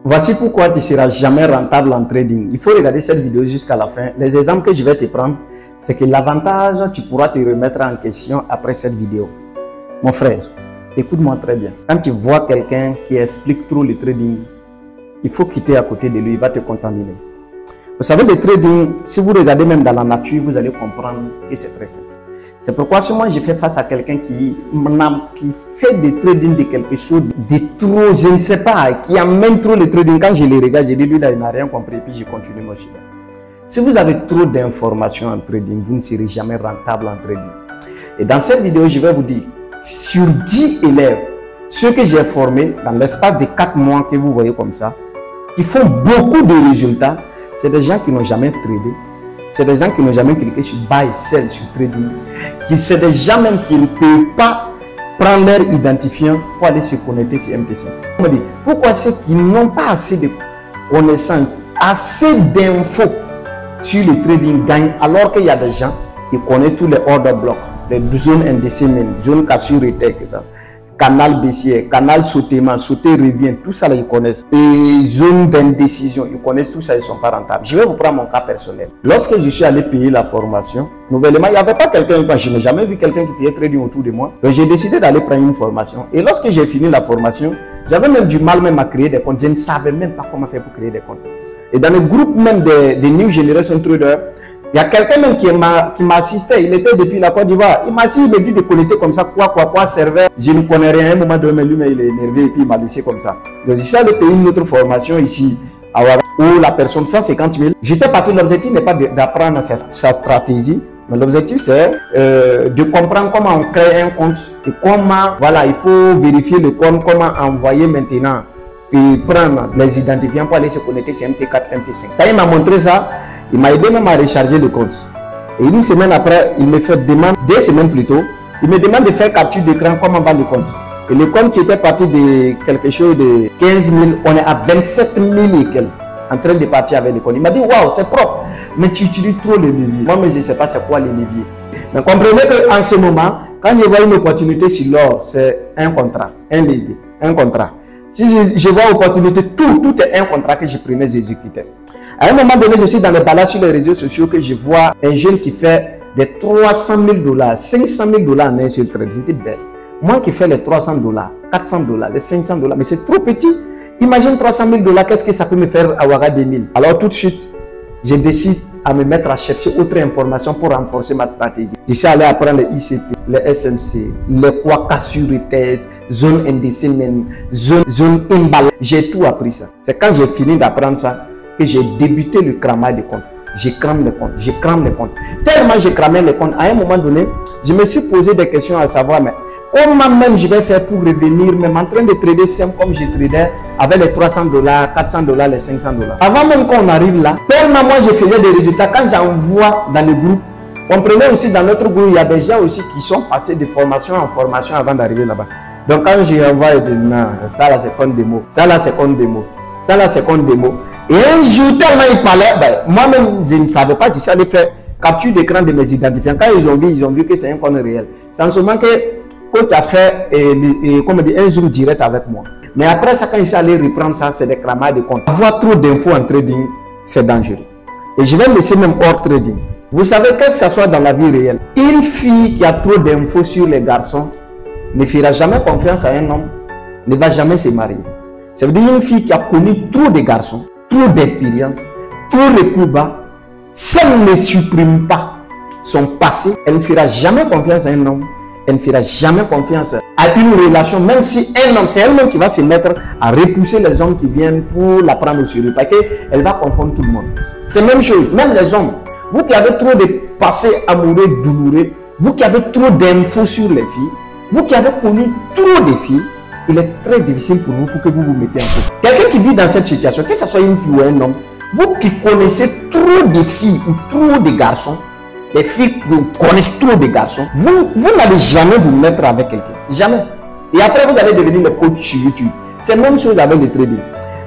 Voici pourquoi tu ne seras jamais rentable en trading. Il faut regarder cette vidéo jusqu'à la fin. Les exemples que je vais te prendre, c'est que l'avantage, tu pourras te remettre en question après cette vidéo. Mon frère, écoute-moi très bien. Quand tu vois quelqu'un qui explique trop le trading, il faut quitter à côté de lui, il va te contaminer. Vous savez, le trading, si vous regardez même dans la nature, vous allez comprendre que c'est très simple. C'est pourquoi si moi je fais face à quelqu'un qui fait du trading de quelque chose de trop, je ne sais pas, qui amène trop le trading. Quand je le regarde, je dis lui là, il n'a rien compris, puis je continue mon chemin. Si vous avez trop d'informations en trading, vous ne serez jamais rentable en trading. Et dans cette vidéo, je vais vous dire, sur 10 élèves, ceux que j'ai formés dans l'espace de 4 mois que vous voyez comme ça, qui font beaucoup de résultats, c'est des gens qui n'ont jamais tradé. C'est des gens qui n'ont jamais cliqué sur buy, sell, sur trading. C'est des gens même qui ne peuvent pas prendre leur identifiant pour aller se connecter sur MT5. On me dit, pourquoi ceux qui n'ont pas assez de connaissances, assez d'infos sur le trading gagnent, alors qu'il y a des gens qui connaissent tous les order blocks, les zones indécisibles, zones cassure et ça. Canal baissier, canal sautement, sauter revient, tout ça là, ils connaissent. Et zone d'indécision, ils connaissent tout ça, ils ne sont pas rentables. Je vais vous prendre mon cas personnel. Lorsque je suis allé payer la formation, nouvellement, il n'y avait pas quelqu'un, je n'ai jamais vu quelqu'un qui faisait trading autour de moi. Donc j'ai décidé d'aller prendre une formation. Et lorsque j'ai fini la formation, j'avais même du mal même à créer des comptes. Je ne savais même pas comment faire pour créer des comptes. Et dans le groupe même des New Generation Traders, il y a quelqu'un même qui m'assistait, il était depuis la Côte d'Ivoire. Il m'a dit de connecter comme ça, quoi, serveur. Je ne connais rien, à un moment donné, lui, mais il est énervé et puis il m'a laissé comme ça. Donc, je suis allé payer une autre formation ici, à Ouaga, où la personne, 150 000. J'étais parti, l'objectif n'est pas d'apprendre sa stratégie, mais l'objectif c'est de comprendre comment on crée un compte et comment, voilà, il faut vérifier le compte, comment envoyer maintenant et prendre les identifiants pour aller se connecter sur MT4, MT5. Quand il m'a montré ça, il m'a aidé même à recharger le compte. Et une semaine après, il me fait demande, 2 semaines plus tôt, il me demande de faire capture d'écran, comment va le compte. Et le compte qui était parti de quelque chose de 15 000, on est à 27 000 et quelques, en train de partir avec le compte. Il m'a dit, waouh, c'est propre, mais tu utilises trop le levier. Moi, mais je ne sais pas c'est quoi le levier. Mais comprenez qu'en ce moment, quand je vois une opportunité sur l'or, c'est un contrat, un levier, un contrat. Si je vois opportunité, tout est un contrat que je prenais, j'exécutais. À un moment donné, je suis dans les balades sur les réseaux sociaux que je vois un jeune qui fait des 300 000 $, 500 000 $ en un seul trade. C'était belle. Moi qui fais les 300 $, 400 $, les 500 $, mais c'est trop petit. Imagine 300 000 $, qu'est-ce que ça peut me faire à Ouaga 2000? Alors tout de suite, je décide à me mettre à chercher autre information pour renforcer ma stratégie. Je suis allé apprendre les ICT, les SMC, les Quaka sur thèse, zone indécisible, zone imbal. J'ai tout appris ça. C'est quand j'ai fini d'apprendre ça que j'ai débuté le cramage des comptes. Je crame les comptes, je crame les comptes. Tellement je cramais les comptes, à un moment donné, je me suis posé des questions à savoir, mais comment même je vais faire pour revenir, même en train de trader simple comme je tradais avec les 300 $, 400 $, les 500 $. Avant même qu'on arrive là, tellement moi je faisais des résultats, quand j'envoie dans le groupe, comprenez aussi dans notre groupe, il y a des gens aussi qui sont passés de formation en formation avant d'arriver là-bas. Donc quand j'envoie, je dis non, ça là c'est comme des mots, ça là c'est comme des mots, ça là c'est comme des mots. Et un jour, tellement il parlait, moi-même, je ne savais pas si ça allait faire capture d'écran de mes identifiants. Quand ils ont vu que c'est un compte réel. C'est seulement que tu as fait comme dit, un zoom direct avec moi. Mais après ça, quand il s'allait reprendre ça, c'est des cramages de comptes. Avoir trop d'infos en trading, c'est dangereux. Et je vais laisser même hors trading. Vous savez que ce soit dans la vie réelle, une fille qui a trop d'infos sur les garçons ne fera jamais confiance à un homme, ne va jamais se marier. Ça veut dire une fille qui a connu trop de garçons, trop d'expérience, trop de coups bas, si elle ne supprime pas son passé, elle ne fera jamais confiance à un homme, elle ne fera jamais confiance à une relation, même si un homme, c'est elle-même qui va se mettre à repousser les hommes qui viennent pour la prendre au sérieux, parce qu'elle va confondre tout le monde. C'est la même chose, même les hommes, vous qui avez trop de passé amoureux douloureux, vous qui avez trop d'infos sur les filles, vous qui avez connu trop de filles, il est très difficile pour vous que vous vous mettez en couple. Quelqu'un qui vit dans cette situation, que ce soit une fille ou un homme, vous qui connaissez trop de filles ou trop de garçons, les filles qui connaissent trop de garçons, vous n'allez jamais vous mettre avec quelqu'un. Jamais. Et après, vous allez devenir le coach sur YouTube. C'est la même chose avec le trading.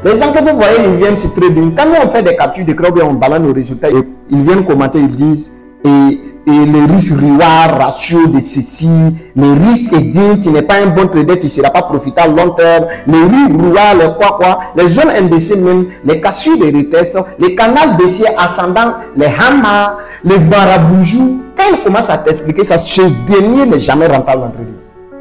Les gens que vous voyez, ils viennent sur trading. Quand nous on fait des captures d'écran, on balance nos résultats et ils viennent commenter, ils disent et le risque-reward, ratio de ceci, les risques et dire tu n'es pas un bon trader, tu ne seras pas profitable à long terme, les risques-reward, les quoi, les zones indécises même, les cassures de retest, les canaux baissiers ascendants, les hamas, les maraboujou. Quand il commence à t'expliquer ça, ce dernier n'est jamais rentable en trading.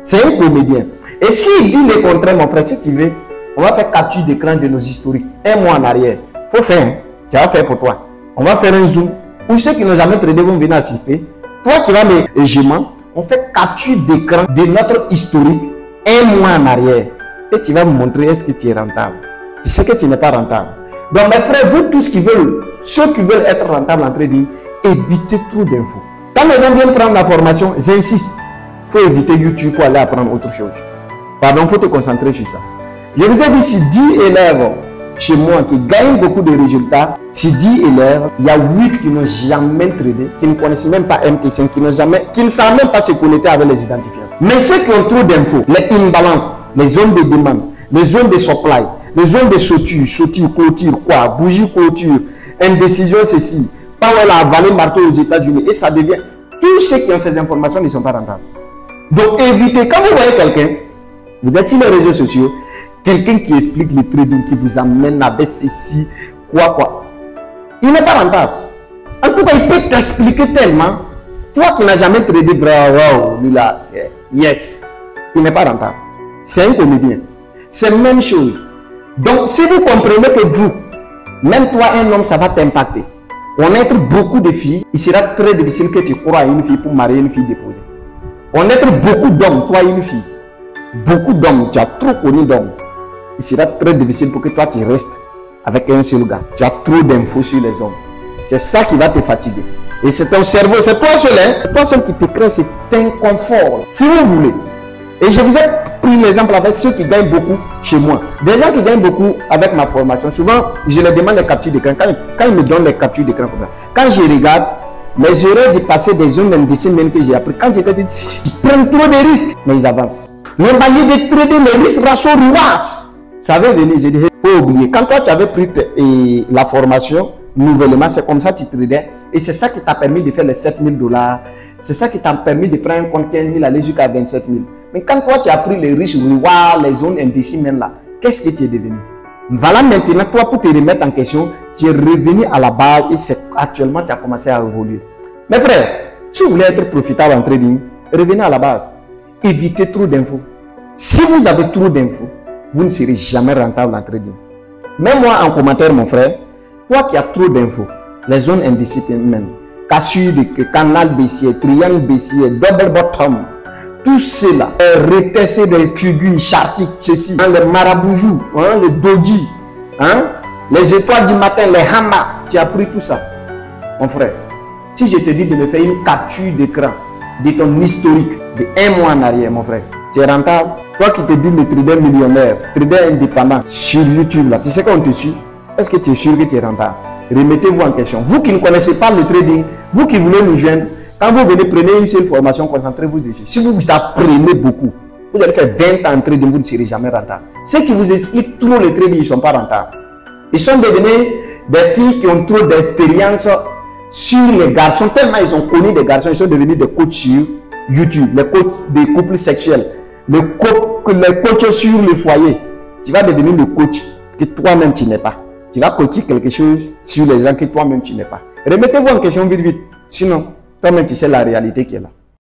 C'est un comédien. Et s'il dit le contraire, mon frère, si tu veux, on va faire capture d'écran de nos historiques. Un mois en arrière. Faut faire, hein? Tu vas faire pour toi. On va faire un zoom. Ou ceux qui n'ont jamais tradé vont venir assister. Toi qui vas me gémant, on fait capture d'écran de notre historique un mois en arrière. Et tu vas me montrer est-ce que tu es rentable. Tu sais que tu n'es pas rentable. Donc mes frères, vous tous qui veulent, ceux qui veulent être rentables en trading, évitez trop d'infos. Quand les gens viennent prendre la formation, j'insiste, il faut éviter YouTube pour aller apprendre autre chose. Pardon, il faut te concentrer sur ça. Je vous ai dit, si 10 élèves chez moi qui gagnent beaucoup de résultats, si 10 élèves, il y a 8 qui n'ont jamais tradé, qui ne connaissent même pas MT5, qui ne savent même pas se connecter avec les identifiants. Mais ceux qui ont trop d'infos, les imbalances, les zones de demande, les zones de supply, les zones de sauture, clôture, quoi, bougie, clôture, indécision, ceci, Powell a avalé marteau aux États-Unis et ça devient. Tous ceux qui ont ces informations ne sont pas rentables. Donc évitez, quand vous voyez quelqu'un, vous êtes sur les réseaux sociaux, quelqu'un qui explique le trading, qui vous amène avec ceci, quoi. Il n'est pas rentable. En tout cas, il peut t'expliquer tellement. Toi qui n'as jamais tradé vraiment, lui là, c'est yes. Il n'est pas rentable. C'est un comédien. C'est la même chose. Donc, si vous comprenez que vous, même toi, un homme, ça va t'impacter. Connaître beaucoup de filles, il sera très difficile que tu crois à une fille pour marier une fille déposée. Connaître beaucoup d'hommes, toi, une fille. Beaucoup d'hommes, tu as trop connu d'hommes. Il sera très difficile pour que toi tu restes avec un seul gars. Tu as trop d'infos sur les hommes. C'est ça qui va te fatiguer. Et c'est ton cerveau, c'est toi seul, hein? C'est toi seul qui te crée cet inconfort. Si vous voulez. Et je vous ai pris l'exemple avec ceux qui gagnent beaucoup chez moi. Des gens qui gagnent beaucoup avec ma formation, souvent je leur demande les captures d'écran. Quand ils me donnent les captures d'écran, quand je regarde, les erreurs de passer des zones indécises même que j'ai appris, quand j'étais dit, ils prennent trop de risques, mais ils avancent. Le manier de trader les risques ratio reward. Ça avait venu, j'ai dit, il faut oublier. Quand toi tu avais pris la formation, nouvellement, c'est comme ça que tu tradais. Et c'est ça qui t'a permis de faire les 7 000 $. C'est ça qui t'a permis de prendre un compte 15 000, aller jusqu'à 27 000. Mais quand toi tu as pris les risques reward, les zones indécises même là, qu'est-ce que tu es devenu? Voilà maintenant, toi pour te remettre en question, tu es revenu à la base et actuellement tu as commencé à évoluer. Mes frères, si vous voulez être profitable en trading, revenez à la base. Évitez trop d'infos. Si vous avez trop d'infos, vous ne serez jamais rentable en trading. Mets-moi en commentaire, mon frère, toi qui as trop d'infos, les zones indécises même, cassure de canal baissier, triangle baissier, double bottom, tout cela, retesser des figures chartiques, ceci, le maraboujou, le doji, les étoiles du matin, les hamas, tu as pris tout ça. Mon frère, si je te dis de me faire une capture d'écran de ton historique de un mois en arrière, mon frère, tu es rentable. Toi qui te dis le trader millionnaire, trader indépendant sur YouTube, là, tu sais qu'on te suit. Est-ce que tu es sûr que tu es rentable? Remettez-vous en question. Vous qui ne connaissez pas le trading, vous qui voulez nous joindre, quand vous venez, prenez une seule formation, concentrez-vous dessus. Si vous apprenez beaucoup, vous allez faire 20 ans en trading, vous ne serez jamais rentable. Ceux qui vous expliquent trop le trading, ils ne sont pas rentables. Ils sont devenus des filles qui ont trop d'expérience sur les garçons, tellement ils ont connu des garçons, ils sont devenus des coachs sur YouTube, les coachs des couples sexuels, les coachs sur le foyer. Tu vas devenir le coach que toi-même tu n'es pas. Tu vas coacher quelque chose sur les gens que toi-même tu n'es pas. Remettez-vous en question vite, vite. Sinon, toi-même tu sais la réalité qui est là.